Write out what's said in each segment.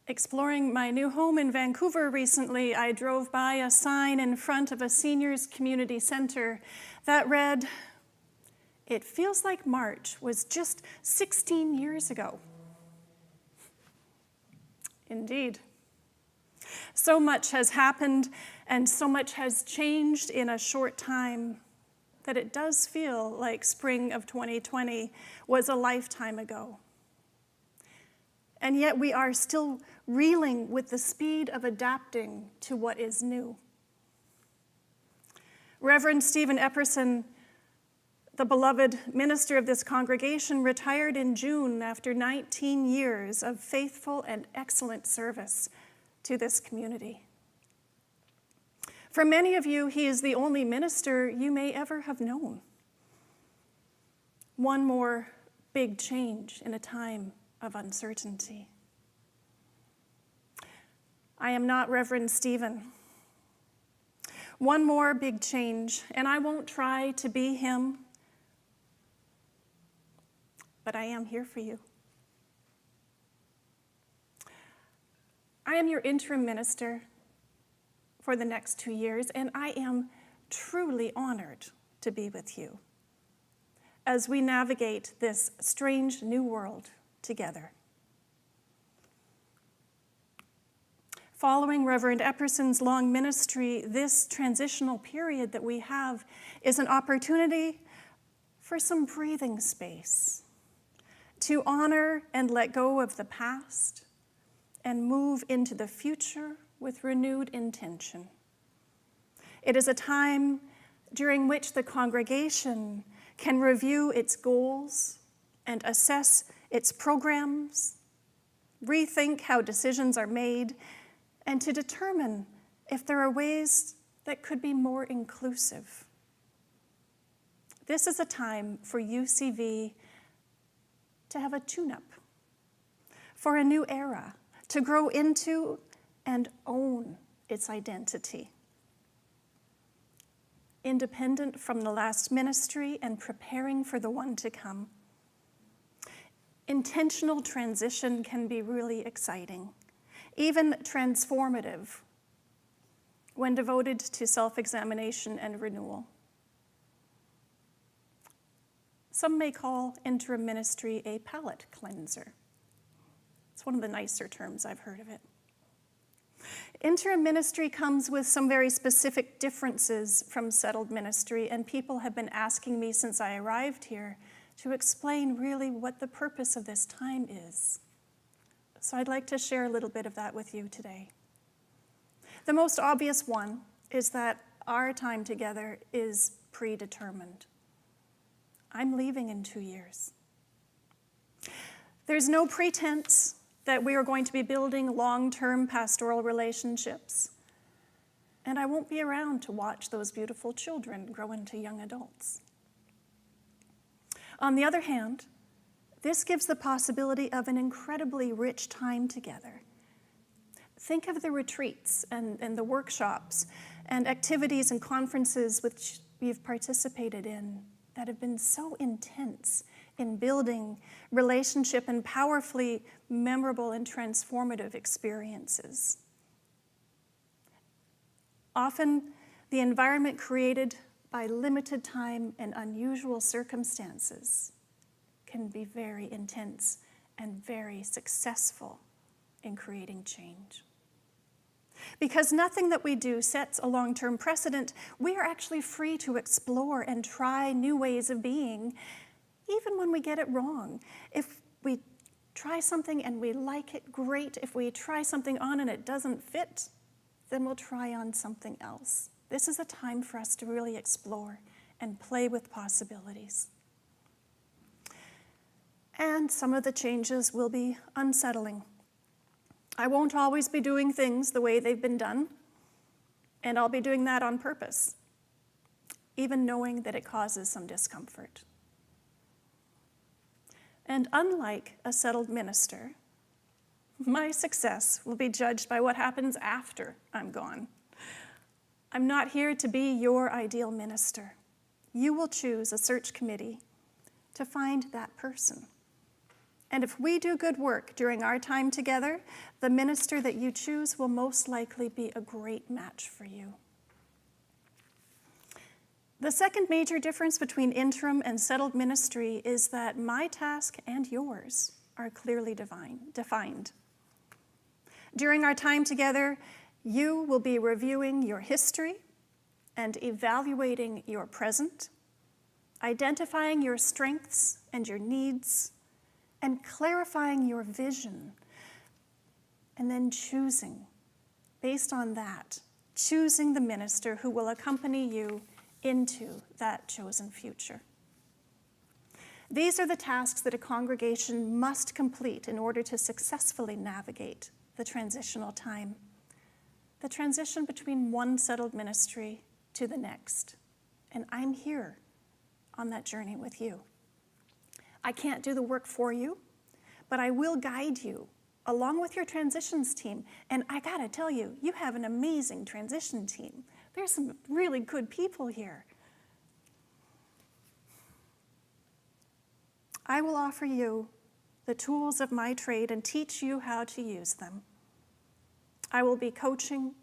Exploring my new home in Vancouver recently, I drove by a sign in front of a seniors community center that read, "It feels like March was just 16 years ago." Indeed. So much has happened and so much has changed in a short time that it does feel like spring of 2020 was a lifetime ago. And yet we are still reeling with the speed of adapting to what is new. Reverend Stephen Epperson, the beloved minister of this congregation, retired in June after 19 years of faithful and excellent service to this community. For many of you, he is the only minister you may ever have known. One more big change in a time of uncertainty. I am not Reverend Stephen. One more big change, and I won't try to be him, but I am here for you. I am your interim minister for the next 2 years, and I am truly honored to be with you as we navigate this strange new world together. Following Reverend Epperson's long ministry, this transitional period that we have is an opportunity for some breathing space, to honor and let go of the past and move into the future with renewed intention. It is a time during which the congregation can review its goals and assess its programs, rethink how decisions are made, and to determine if there are ways that could be more inclusive. This is a time for UCV to have a tune-up, for a new era, to grow into and own its identity. Independent from the last ministry and preparing for the one to come. Intentional transition can be really exciting, even transformative, when devoted to self-examination and renewal. Some may call interim ministry a palate cleanser. It's one of the nicer terms I've heard of it. Interim ministry comes with some very specific differences from settled ministry, and people have been asking me since I arrived here to explain really what the purpose of this time is. So I'd like to share a little bit of that with you today. The most obvious one is that our time together is predetermined. I'm leaving in 2 years. There's no pretense that we are going to be building long-term pastoral relationships, and I won't be around to watch those beautiful children grow into young adults. On the other hand, this gives the possibility of an incredibly rich time together. Think of the retreats and the workshops and activities and conferences which you've participated in that have been so intense in building relationship and powerfully memorable and transformative experiences. Often, the environment created by limited time and unusual circumstances can be very intense and very successful in creating change. Because nothing that we do sets a long-term precedent, we are actually free to explore and try new ways of being, even when we get it wrong. If we try something and we like it, great. If we try something on and it doesn't fit, then we'll try on something else. This is a time for us to really explore and play with possibilities. And some of the changes will be unsettling. I won't always be doing things the way they've been done, and I'll be doing that on purpose, even knowing that it causes some discomfort. And unlike a settled minister, my success will be judged by what happens after I'm gone. I'm not here to be your ideal minister. You will choose a search committee to find that person. And if we do good work during our time together, the minister that you choose will most likely be a great match for you. The second major difference between interim and settled ministry is that my task and yours are clearly defined. During our time together, you will be reviewing your history and evaluating your present, identifying your strengths and your needs, and clarifying your vision, and then choosing, based on that, choosing the minister who will accompany you into that chosen future. These are the tasks that a congregation must complete in order to successfully navigate the transitional time, the transition between one settled ministry to the next. And I'm here on that journey with you. I can't do the work for you, but I will guide you along with your transitions team. And I gotta tell you, you have an amazing transition team. There's some really good people here. I will offer you the tools of my trade and teach you how to use them. I will be coaching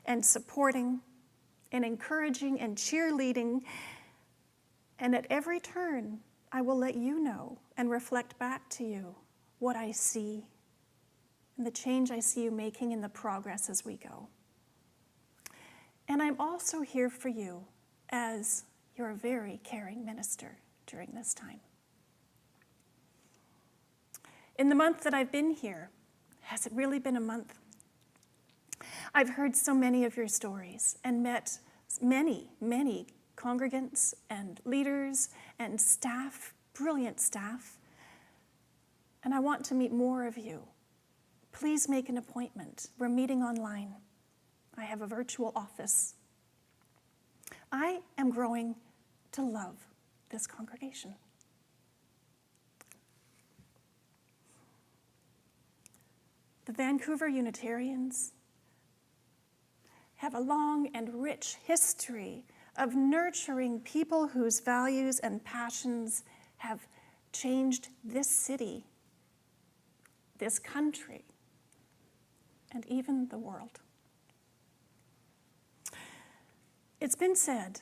and supporting and encouraging and cheerleading, and at every turn, I will let you know and reflect back to you what I see and the change I see you making in the progress as we go. And I'm also here for you as your very caring minister during this time. In the month that I've been here, has it really been a month? I've heard so many of your stories and met many, many congregants and leaders and staff, brilliant staff. And I want to meet more of you. Please make an appointment. We're meeting online. I have a virtual office. I am growing to love this congregation. The Vancouver Unitarians have a long and rich history of nurturing people whose values and passions have changed this city, this country, and even the world. It's been said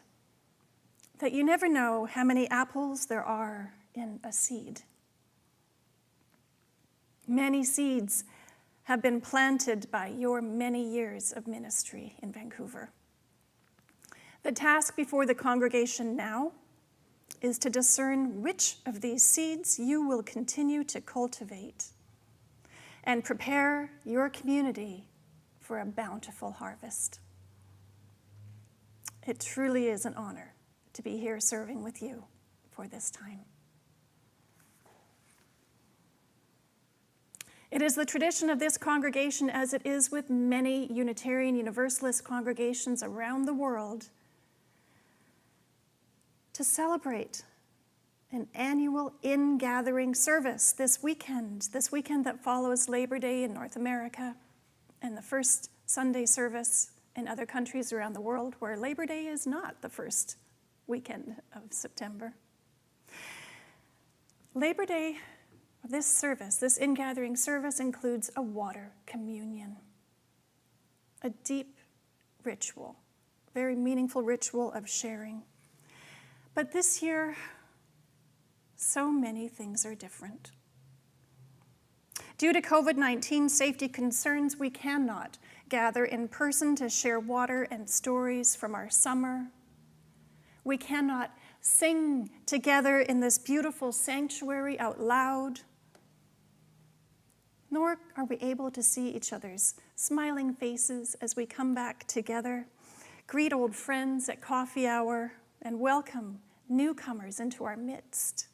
that you never know how many apples there are in a seed. Many seeds have been planted by your many years of ministry in Vancouver. The task before the congregation now is to discern which of these seeds you will continue to cultivate and prepare your community for a bountiful harvest. It truly is an honor to be here serving with you for this time. It is the tradition of this congregation, as it is with many Unitarian Universalist congregations around the world, to celebrate an annual in-gathering service this weekend that follows Labor Day in North America and the first Sunday service in other countries around the world where Labor Day is not the first weekend of September. Labor Day, this service, this in-gathering service, includes a water communion, a deep ritual, very meaningful ritual of sharing. But this year, so many things are different. Due to COVID-19 safety concerns, we cannot gather in person to share water and stories from our summer. We cannot sing together in this beautiful sanctuary out loud. Nor are we able to see each other's smiling faces as we come back together, greet old friends at coffee hour, and welcome newcomers into our midst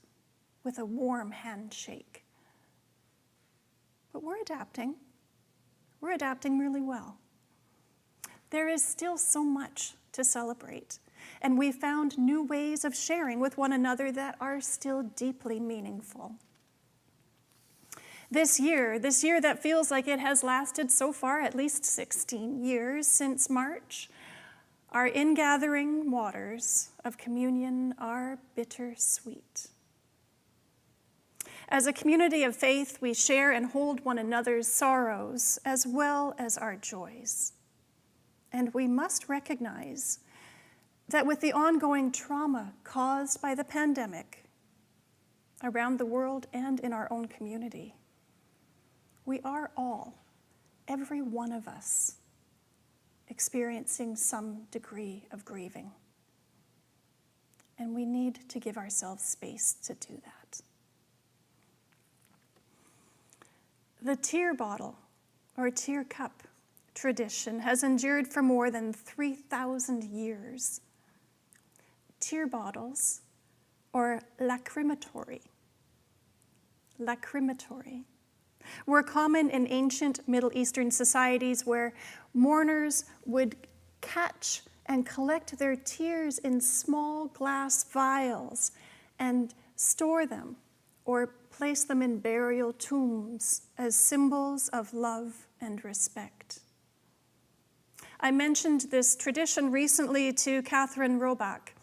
with a warm handshake. But we're adapting. We're adapting really well. There is still so much to celebrate, and we found new ways of sharing with one another that are still deeply meaningful. This year that feels like it has lasted so far at least 16 years since March, our ingathering waters of communion are bittersweet. As a community of faith, we share and hold one another's sorrows as well as our joys. And we must recognize that with the ongoing trauma caused by the pandemic around the world and in our own community, we are all, every one of us, experiencing some degree of grieving. And we need to give ourselves space to do that. The tear bottle or tear cup tradition has endured for more than 3,000 years. Tear bottles, or lacrimatory, were common in ancient Middle Eastern societies where mourners would catch and collect their tears in small glass vials and store them or place them in burial tombs as symbols of love and respect. I mentioned this tradition recently to Catherine Robach,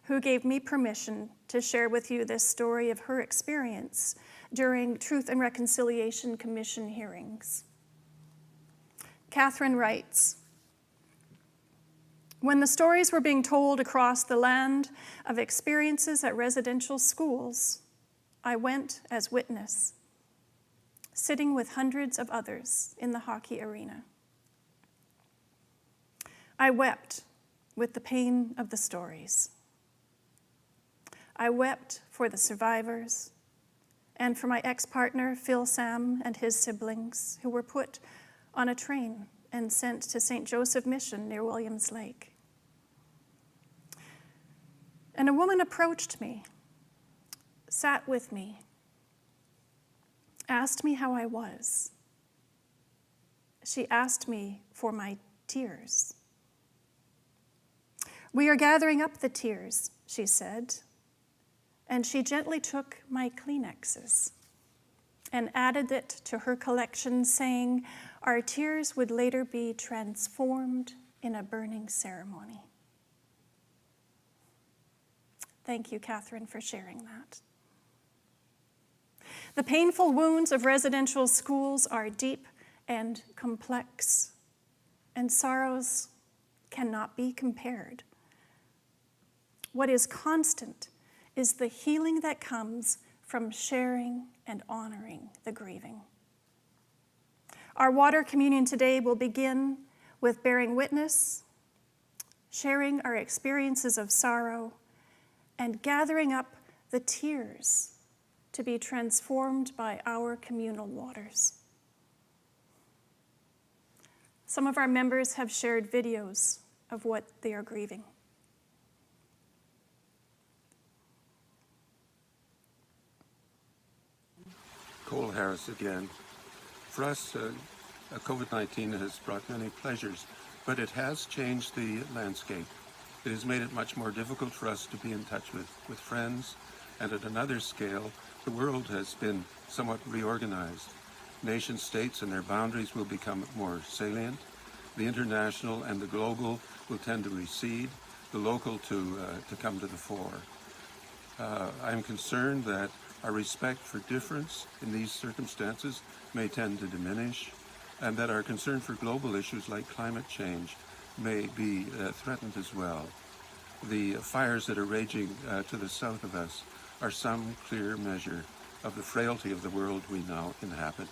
who gave me permission to share with you this story of her experience during Truth and Reconciliation Commission hearings. Catherine writes, "When the stories were being told across the land of experiences at residential schools, I went as witness, sitting with hundreds of others in the hockey arena. I wept with the pain of the stories. I wept for the survivors and for my ex-partner, Phil Sam, and his siblings, who were put on a train and sent to St. Joseph Mission near Williams Lake. And a woman approached me, sat with me, asked me how I was. She asked me for my tears. We are gathering up the tears, she said, and she gently took my Kleenexes and added it to her collection, saying our tears would later be transformed in a burning ceremony. Thank you, Catherine, for sharing that. The painful wounds of residential schools are deep and complex, and sorrows cannot be compared. What is constant is the healing that comes from sharing and honoring the grieving. Our water communion today will begin with bearing witness, sharing our experiences of sorrow, and gathering up the tears to be transformed by our communal waters. Some of our members have shared videos of what they are grieving. Cole Harris again. For us, COVID-19 has brought many pleasures, but it has changed the landscape. It has made it much more difficult for us to be in touch with friends, and at another scale, the world has been somewhat reorganized. Nation states and their boundaries will become more salient. The international and the global will tend to recede, the local to come to the fore. I'm concerned that our respect for difference in these circumstances may tend to diminish, and that our concern for global issues like climate change may be threatened as well. The fires that are raging to the south of us are some clear measure of the frailty of the world we now inhabit.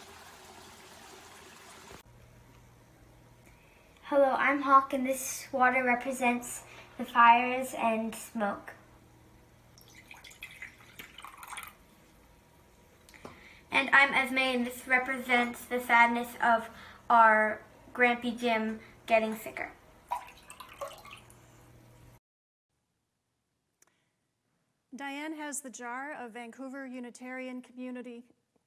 Hello, I'm Hawk, and this water represents the fires and smoke. And I'm Esme, and this represents the sadness of our Grampy Jim getting sicker. Diane has the jar of Vancouver Unitarian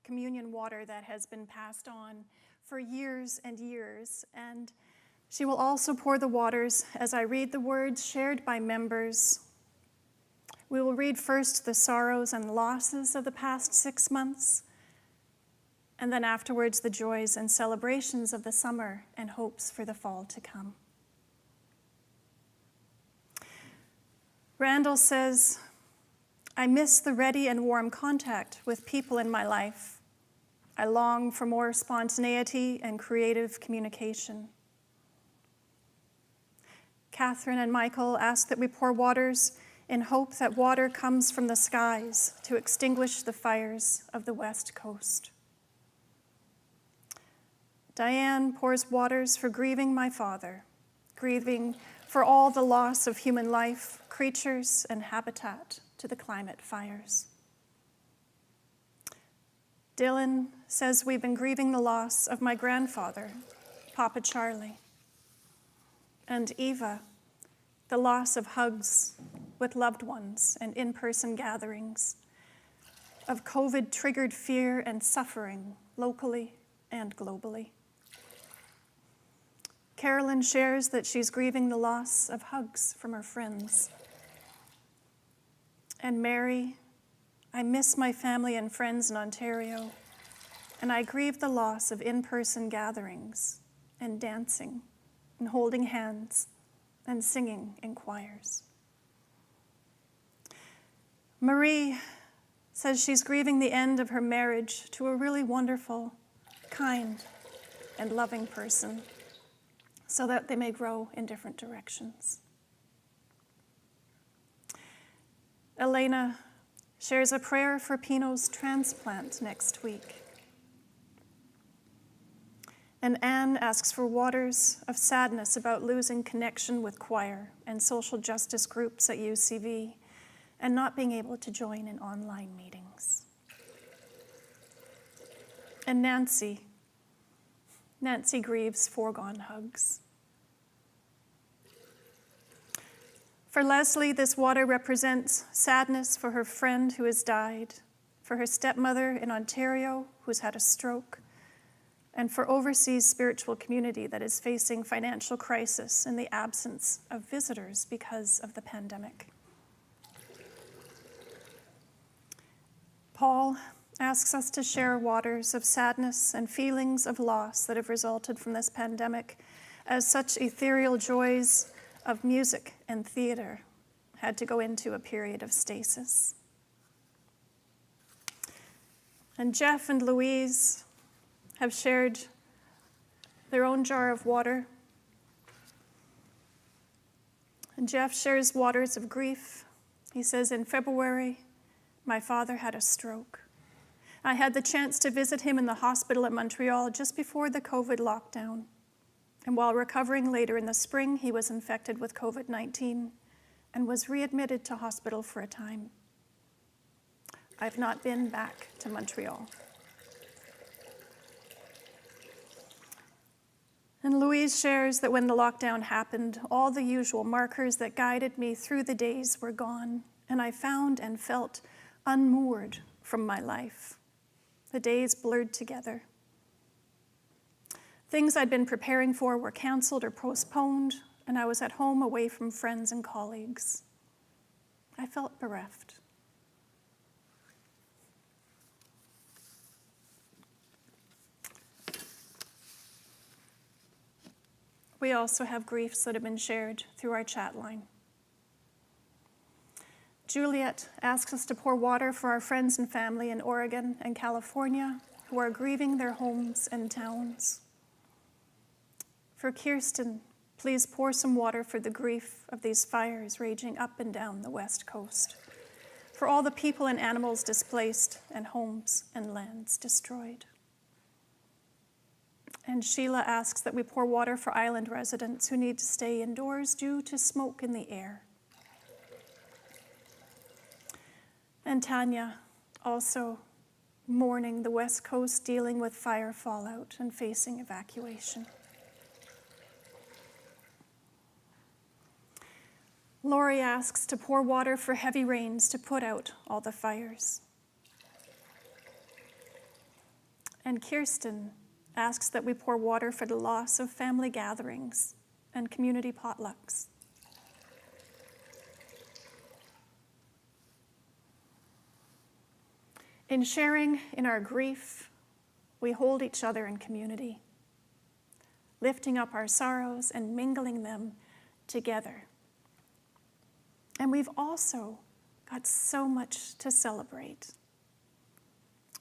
Communion water that has been passed on for years and years, and she will also pour the waters as I read the words shared by members. We will read first the sorrows and losses of the past 6 months, and then afterwards the joys and celebrations of the summer and hopes for the fall to come. Randall says, I miss the ready and warm contact with people in my life. I long for more spontaneity and creative communication. Catherine and Michael ask that we pour waters in hope that water comes from the skies to extinguish the fires of the West Coast. Diane pours waters for grieving my father, grieving for all the loss of human life, creatures, and habitat to the climate fires. Dylan says we've been grieving the loss of my grandfather, Papa Charlie. And Eva, the loss of hugs with loved ones and in-person gatherings, of COVID-triggered fear and suffering locally and globally. Carolyn shares that she's grieving the loss of hugs from her friends. And Mary, I miss my family and friends in Ontario, and I grieve the loss of in-person gatherings and dancing and holding hands and singing in choirs. Marie says she's grieving the end of her marriage to a really wonderful, kind, and loving person so that they may grow in different directions. Elena shares a prayer for Pino's transplant next week. And Anne asks for waters of sadness about losing connection with choir and social justice groups at UCV and not being able to join in online meetings. And Nancy grieves foregone hugs. For Leslie, this water represents sadness for her friend who has died, for her stepmother in Ontario who's had a stroke, and for overseas spiritual community that is facing financial crisis in the absence of visitors because of the pandemic. Paul asks us to share waters of sadness and feelings of loss that have resulted from this pandemic, as such ethereal joys of music and theater had to go into a period of stasis. And Jeff and Louise have shared their own jar of water. And Jeff shares waters of grief. He says, in February, my father had a stroke. I had the chance to visit him in the hospital at Montreal just before the COVID lockdown. And while recovering later in the spring, he was infected with COVID-19 and was readmitted to hospital for a time. I've not been back to Montreal. And Louise shares that when the lockdown happened, all the usual markers that guided me through the days were gone, and I found and felt unmoored from my life. The days blurred together. Things I'd been preparing for were canceled or postponed, and I was at home away from friends and colleagues. I felt bereft. We also have griefs that have been shared through our chat line. Juliet asks us to pour water for our friends and family in Oregon and California who are grieving their homes and towns. For Kirsten, please pour some water for the grief of these fires raging up and down the West Coast, for all the people and animals displaced and homes and lands destroyed. And Sheila asks that we pour water for island residents who need to stay indoors due to smoke in the air. And Tanya, also mourning the West Coast, dealing with fire fallout and facing evacuation. Lori asks to pour water for heavy rains to put out all the fires. And Kirsten asks that we pour water for the loss of family gatherings and community potlucks. In sharing in our grief, we hold each other in community, lifting up our sorrows and mingling them together. And we've also got so much to celebrate.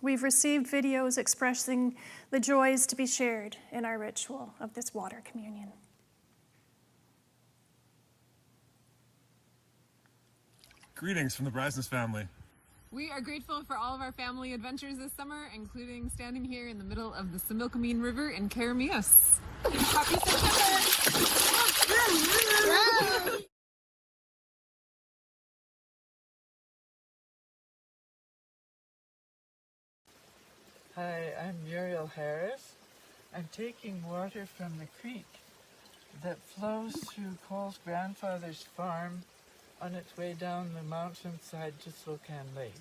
We've received videos expressing the joys to be shared in our ritual of this water communion. Greetings from the Brasness family. We are grateful for all of our family adventures this summer, including standing here in the middle of the Similkameen River in Karamias. Happy September! Hi, I'm Muriel Harris. I'm taking water from the creek that flows through Cole's grandfather's farm on its way down the mountainside to Slocan Lake.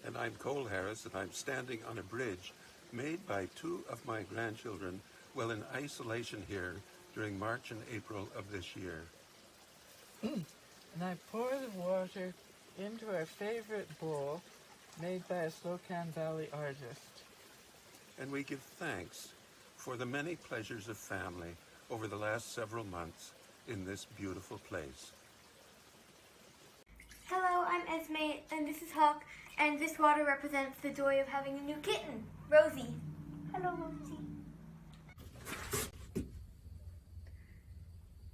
And I'm Cole Harris, and I'm standing on a bridge made by two of my grandchildren while in isolation here during March and April of this year. And I pour the water into our favorite bowl made by a Slocan Valley artist. And we give thanks for the many pleasures of family over the last several months in this beautiful place. Hello, I'm Esme, and this is Hawk, and this water represents the joy of having a new kitten, Rosie. Hello, Rosie.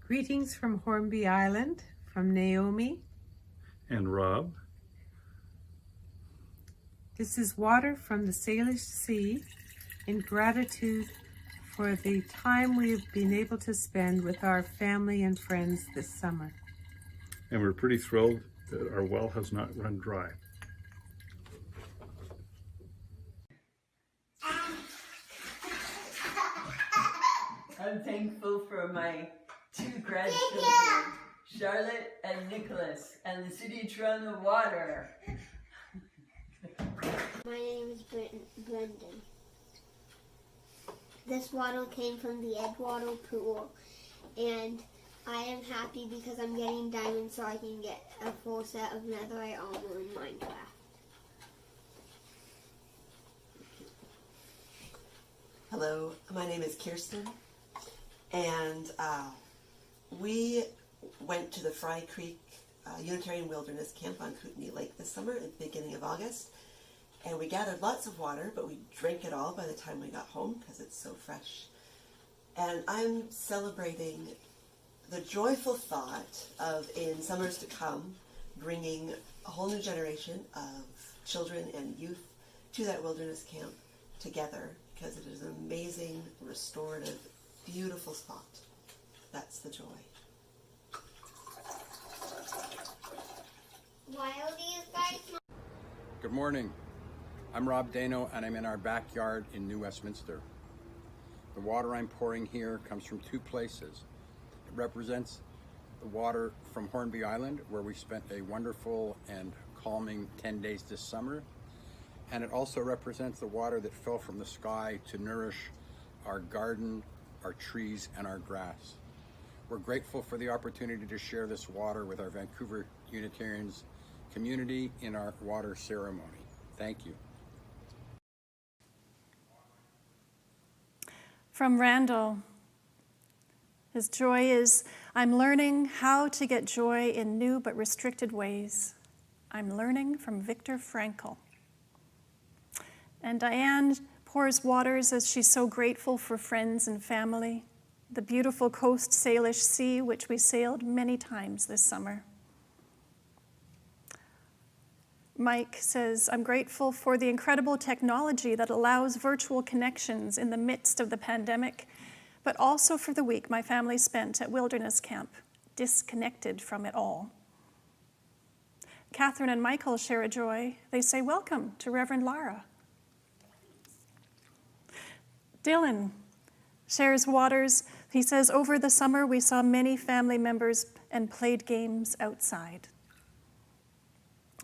Greetings from Hornby Island, from Naomi. And Rob. This is water from the Salish Sea in gratitude for the time we have been able to spend with our family and friends this summer. And we're pretty thrilled that our well has not run dry. I'm thankful for my two grandchildren, Charlotte and Nicholas, and the City of Toronto Water. My name is Brendan. This water came from the Edgewater pool, and I am happy because I'm getting diamonds so I can get a full set of netherite armor in Minecraft. Hello, my name is Kirsten, and we went to the Fry Creek Unitarian Wilderness Camp on Kootenai Lake this summer at the beginning of August, and we gathered lots of water, but we drank it all by the time we got home because it's so fresh. And I'm celebrating the joyful thought of, in summers to come, bringing a whole new generation of children and youth to that wilderness camp together, because it is an amazing, restorative, beautiful spot. That's the joy. Why are these guys not? Good morning. I'm Rob Dano, and I'm in our backyard in New Westminster. The water I'm pouring here comes from two places. It represents the water from Hornby Island, where we spent a wonderful and calming 10 days this summer. And it also represents the water that fell from the sky to nourish our garden, our trees, and our grass. We're grateful for the opportunity to share this water with our Vancouver Unitarians community in our water ceremony. Thank you. From Randall, his joy is, I'm learning how to get joy in new but restricted ways. I'm learning from Viktor Frankl. And Diane pours waters as she's so grateful for friends and family, the beautiful Coast Salish Sea, which we sailed many times this summer. Mike says, I'm grateful for the incredible technology that allows virtual connections in the midst of the pandemic, but also for the week my family spent at Wilderness Camp, disconnected from it all. Catherine and Michael share a joy. They say, welcome to Reverend Lara. Dylan shares waters. He says, over the summer we saw many family members and played games outside.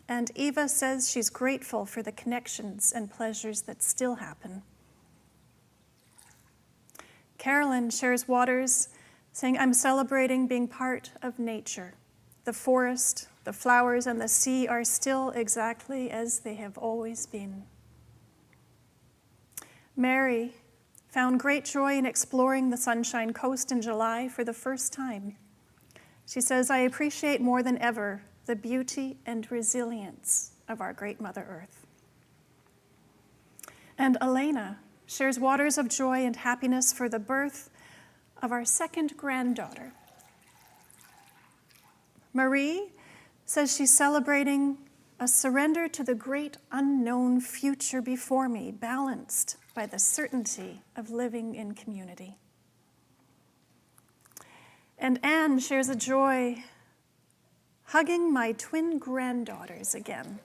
And Eva says she's grateful for the connections and pleasures that still happen. Carolyn shares waters, saying, I'm celebrating being part of nature. The forest, the flowers, and the sea are still exactly as they have always been. Mary found great joy in exploring the Sunshine Coast in July for the first time. She says, I appreciate more than ever the beauty and resilience of our great Mother Earth. And Elena shares waters of joy and happiness for the birth of our second granddaughter. Marie says she's celebrating a surrender to the great unknown future before me, balanced by the certainty of living in community. And Anne shares a joy hugging my twin granddaughters again,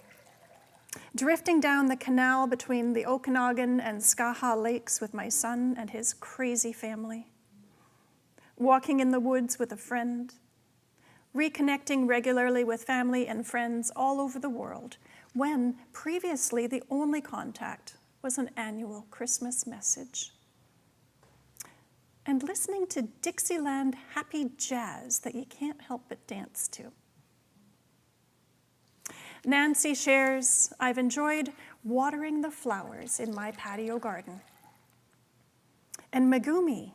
drifting down the canal between the Okanagan and Skaha lakes with my son and his crazy family, walking in the woods with a friend, reconnecting regularly with family and friends all over the world, when previously the only contact was an annual Christmas message. And listening to Dixieland happy jazz that you can't help but dance to. Nancy shares, I've enjoyed watering the flowers in my patio garden. And Megumi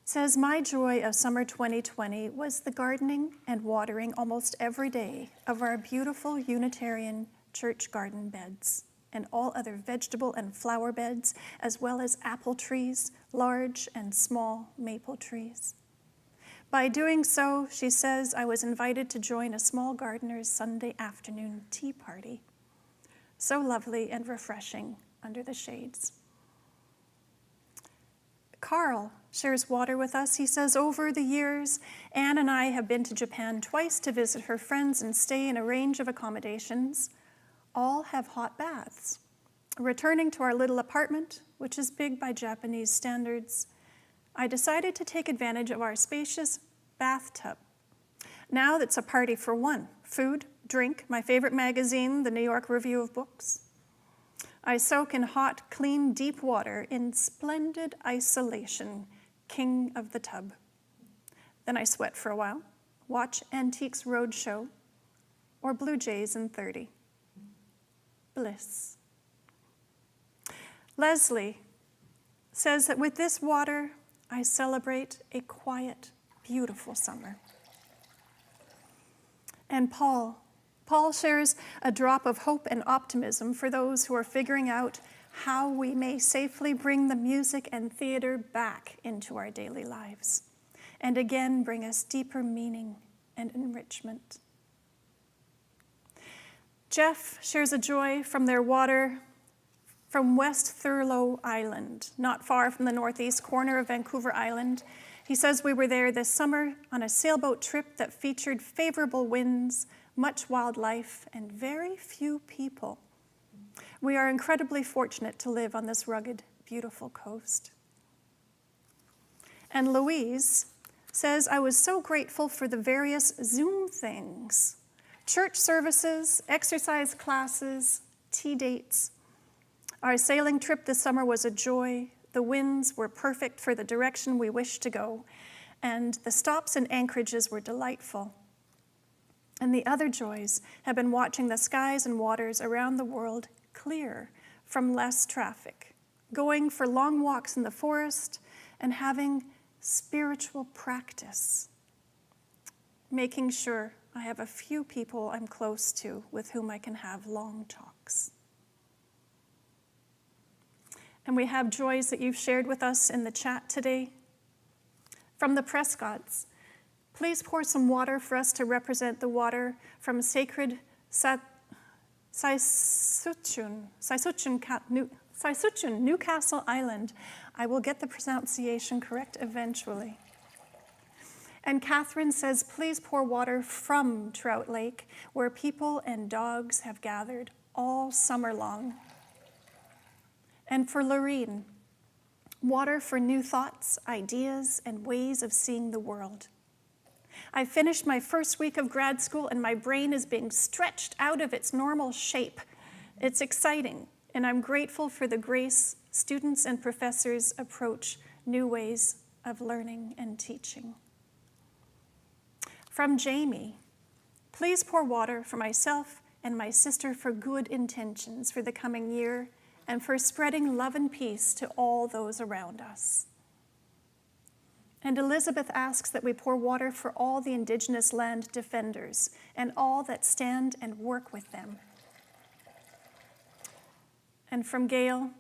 says, my joy of summer 2020 was the gardening and watering almost every day of our beautiful Unitarian church garden beds and all other vegetable and flower beds, as well as apple trees, large and small maple trees. By doing so, she says, I was invited to join a small gardener's Sunday afternoon tea party. So lovely and refreshing under the shades. Carl shares water with us. He says, over the years, Anne and I have been to Japan twice to visit her friends and stay in a range of accommodations. All have hot baths. Returning to our little apartment, which is big by Japanese standards, I decided to take advantage of our spacious bathtub. Now that's a party for one. Food, drink, my favorite magazine, the New York Review of Books. I soak in hot, clean, deep water in splendid isolation, king of the tub. Then I sweat for a while, watch Antiques Roadshow, or Blue Jays in 30. Bliss. Leslie says that with this water, I celebrate a quiet, beautiful summer. And Paul shares a drop of hope and optimism for those who are figuring out how we may safely bring the music and theater back into our daily lives, and again bring us deeper meaning and enrichment. Jeff shares a joy from their water from West Thurlow Island, not far from the northeast corner of Vancouver Island. He says we were there this summer on a sailboat trip that featured favorable winds, much wildlife, and very few people. We are incredibly fortunate to live on this rugged, beautiful coast. And Louise says, I was so grateful for the various Zoom things, church services, exercise classes, tea dates. Our sailing trip this summer was a joy. The winds were perfect for the direction we wished to go, and the stops and anchorages were delightful. And the other joys have been watching the skies and waters around the world clear from less traffic, going for long walks in the forest, and having spiritual practice, making sure I have a few people I'm close to with whom I can have long talks. And we have joys that you've shared with us in the chat today. From the Prescotts, please pour some water for us to represent the water from sacred Saisutun, Newcastle Island. I will get the pronunciation correct eventually. And Catherine says, please pour water from Trout Lake, where people and dogs have gathered all summer long. And for Lorene, water for new thoughts, ideas, and ways of seeing the world. I finished my first week of grad school and my brain is being stretched out of its normal shape. It's exciting, and I'm grateful for the grace students and professors approach new ways of learning and teaching. From Jamie, please pour water for myself and my sister for good intentions for the coming year and for spreading love and peace to all those around us. And Elizabeth asks that we pour water for all the Indigenous land defenders and all that stand and work with them. And from Gail,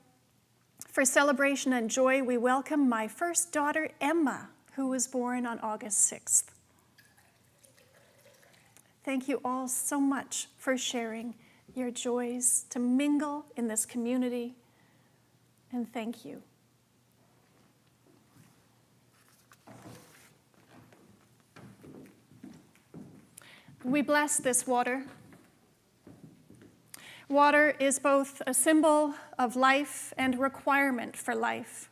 for celebration and joy, we welcome my first daughter, Emma, who was born on August 6th. Thank you all so much for sharing your joys to mingle in this community, and thank you. We bless this water. Water is both a symbol of life and requirement for life.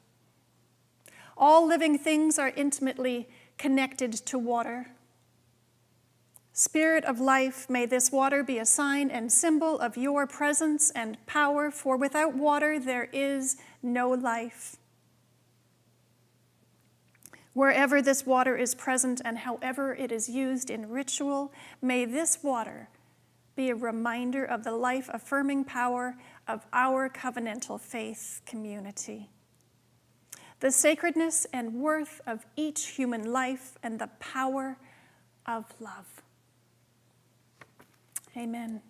All living things are intimately connected to water. Spirit of life, may this water be a sign and symbol of your presence and power, for without water there is no life. Wherever this water is present and however it is used in ritual, may this water be a reminder of the life-affirming power of our covenantal faith community. The sacredness and worth of each human life and the power of love. Amen.